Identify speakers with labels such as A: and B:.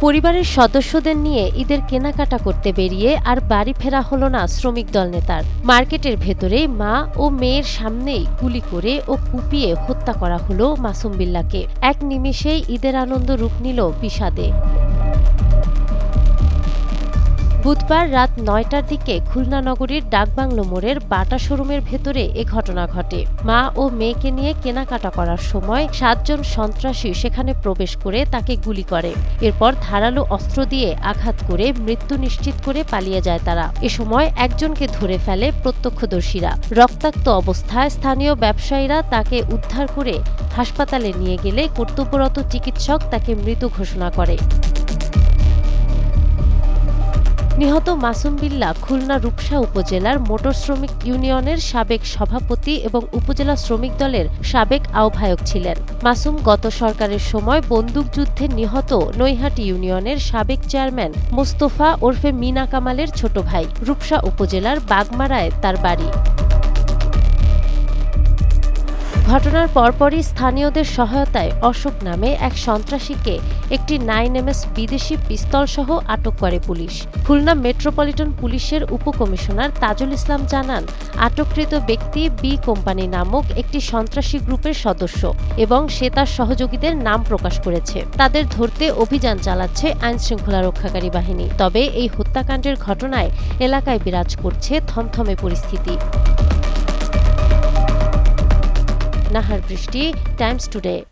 A: পরিবারের সদস্যদের নিয়ে ঈদের কেনাকাটা করতে বেরিয়ে আর বাড়ি ফেরা হলো না শ্রমিক দল নেতার। মার্কেটের ভেতরে মা ও মেয়ের সামনেই গুলি করে ও কুপিয়ে হত্যা করা হলো মাসুম বিল্লাহকে। এক নিমেষেই ঈদের আনন্দ রূপ নিল বিষাদে। বুধবার রাত ৯টার দিকে খুলনা নগরীর ডাকবাংলো মোড়ের বাটা শোরুমের ভেতরে এ ঘটনা ঘটে। মা ও মেয়েকে নিয়ে কেনাকাটা করার সময় ৭ জন সন্ত্রাসী সেখানে প্রবেশ করে তাকে গুলি করে। এরপর ধারালো অস্ত্র দিয়ে আঘাত করে মৃত্যু নিশ্চিত করে পালিয়ে যায় তারা। এ সময় একজনকে ধরে ফেলে প্রত্যক্ষদর্শীরা। রক্তাক্ত অবস্থায় স্থানীয় ব্যবসায়ীরা তাকে উদ্ধার করে হাসপাতালে নিয়ে গেলে কর্তব্যরত চিকিৎসক তাকে মৃত ঘোষণা করে। নিহত মাসুম বিল্লাহ খুলনা রূপসা উপজেলার মোটর শ্রমিক ইউনিয়নের সাবেক সভাপতি এবং উপজেলা শ্রমিক দলের সাবেক আহ্বায়ক ছিলেন। মাসুম গত সরকারের সময় বন্দুকযুদ্ধে নিহত নৈহাটি ইউনিয়নের সাবেক চেয়ারম্যান মোস্তফা ওরফে মিনা কামালের ছোট ভাই। রূপসা উপজেলার বাগমারায় তার বাড়ি। ঘটনার পরপরই স্থানীয়দের সহায়তায় অশোক নামে এক সন্ত্রাসীকে একটি 9mm বিদেশি পিস্তলসহ আটক করে পুলিশ। খুলনা মেট্রোপলিটন পুলিশের উপকমিশনার তাজুল ইসলাম জানান, আটককৃত ব্যক্তি বি কোম্পানি নামক একটি সন্ত্রাসী গ্রুপের সদস্য এবং সে তার সহযোগীদের নাম প্রকাশ করেছে। তাদের ধরতে অভিযান চালাচ্ছে আইনশৃঙ্খলা রক্ষাকারী বাহিনী। তবে এই হত্যাকাণ্ডের ঘটনায় এলাকায় বিরাজ করছে থমথমে পরিস্থিতি। নাহার বৃষ্টি, টাইমস টুডে।